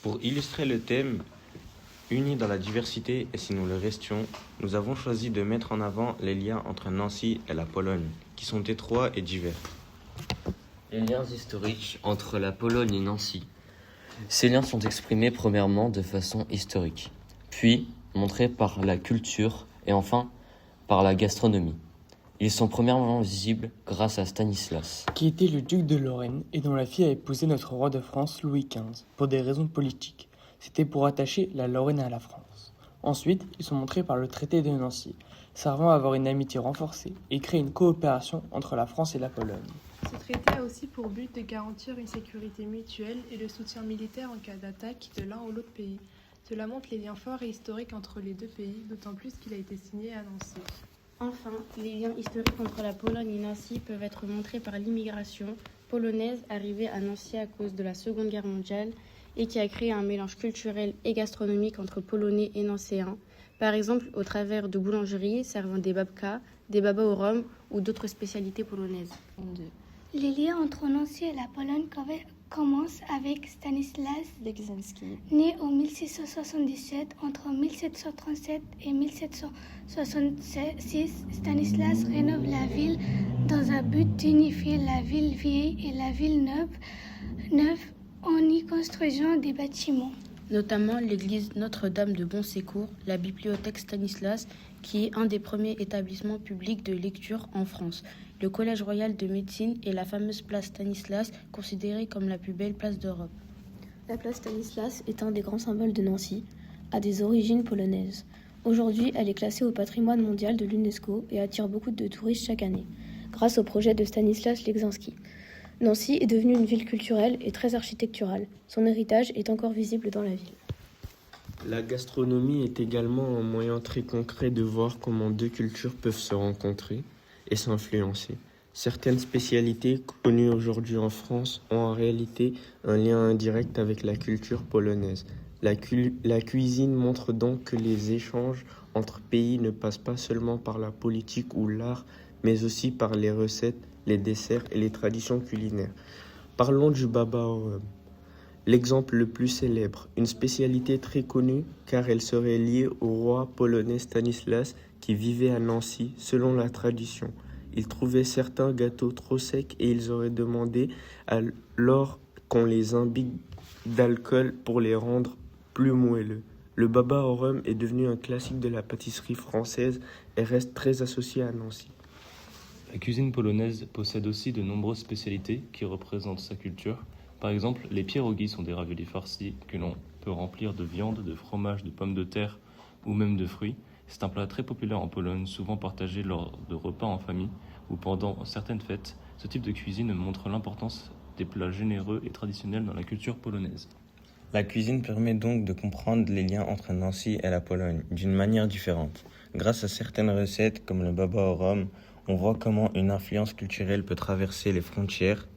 Pour illustrer le thème Unis dans la diversité et si nous le restions, nous avons choisi de mettre en avant les liens entre Nancy et la Pologne, qui sont étroits et divers. Les liens historiques entre la Pologne et Nancy. Ces liens sont exprimés premièrement de façon historique, puis montrés par la culture et enfin par la gastronomie. Ils sont premièrement visibles grâce à Stanislas, qui était le duc de Lorraine et dont la fille a épousé notre roi de France Louis XV, pour des raisons politiques. C'était pour attacher la Lorraine à la France. Ensuite, ils sont montrés par le traité de Nancy, servant à avoir une amitié renforcée et créer une coopération entre la France et la Pologne. Ce traité a aussi pour but de garantir une sécurité mutuelle et le soutien militaire en cas d'attaque de l'un ou l'autre pays. Cela montre les liens forts et historiques entre les deux pays, d'autant plus qu'il a été signé à Nancy. Enfin, les liens historiques entre la Pologne et Nancy peuvent être montrés par l'immigration polonaise arrivée à Nancy à cause de la Seconde Guerre mondiale et qui a créé un mélange culturel et gastronomique entre Polonais et Nancéens, par exemple au travers de boulangeries servant des babka, des babas au rhum ou d'autres spécialités polonaises. Les liens entre Nancy et la Pologne commencent avec Stanislas Legzinski. Né en 1677, entre 1737 et 1766, Stanislas rénove la ville dans un but d'unifier la ville vieille et la ville neuve en y construisant des bâtiments. Notamment l'église Notre-Dame de Bon-Sécours, la bibliothèque Stanislas, qui est un des premiers établissements publics de lecture en France, le Collège royal de médecine et la fameuse place Stanislas, considérée comme la plus belle place d'Europe. La place Stanislas est un des grands symboles de Nancy, a des origines polonaises. Aujourd'hui, elle est classée au patrimoine mondial de l'UNESCO et attire beaucoup de touristes chaque année, grâce au projet de Stanislas Legzinski. Nancy est devenue une ville culturelle et très architecturale. Son héritage est encore visible dans la ville. La gastronomie est également un moyen très concret de voir comment deux cultures peuvent se rencontrer et s'influencer. Certaines spécialités connues aujourd'hui en France ont en réalité un lien indirect avec la culture polonaise. La cuisine montre donc que les échanges entre pays ne passent pas seulement par la politique ou l'art, mais aussi par les recettes, les desserts et les traditions culinaires. Parlons du baba au rhum. L'exemple le plus célèbre, une spécialité très connue car elle serait liée au roi polonais Stanislas qui vivait à Nancy selon la tradition. Il trouvait certains gâteaux trop secs et ils auraient demandé alors qu'on les imbibe d'alcool pour les rendre plus moelleux. Le baba au rhum est devenu un classique de la pâtisserie française et reste très associé à Nancy. La cuisine polonaise possède aussi de nombreuses spécialités qui représentent sa culture. Par exemple, les pierogi sont des raviolis farcis que l'on peut remplir de viande, de fromage, de pommes de terre ou même de fruits. C'est un plat très populaire en Pologne, souvent partagé lors de repas en famille ou pendant certaines fêtes. Ce type de cuisine montre l'importance des plats généreux et traditionnels dans la culture polonaise. La cuisine permet donc de comprendre les liens entre Nancy et la Pologne d'une manière différente. Grâce à certaines recettes comme le baba au rhum, on voit comment une influence culturelle peut traverser les frontières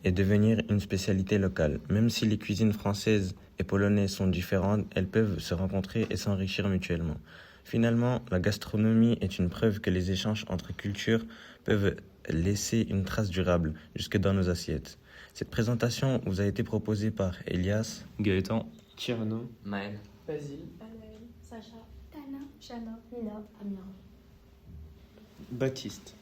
et devenir une spécialité locale. Même si les cuisines françaises et polonaises sont différentes, elles peuvent se rencontrer et s'enrichir mutuellement. Finalement, la gastronomie est une preuve que les échanges entre cultures peuvent laisser une trace durable jusque dans nos assiettes. Cette présentation vous a été proposée par Elias, Gaëtan, Tierno, Maël, Basile, Sacha, Tana, Nina, Amira. Baptiste.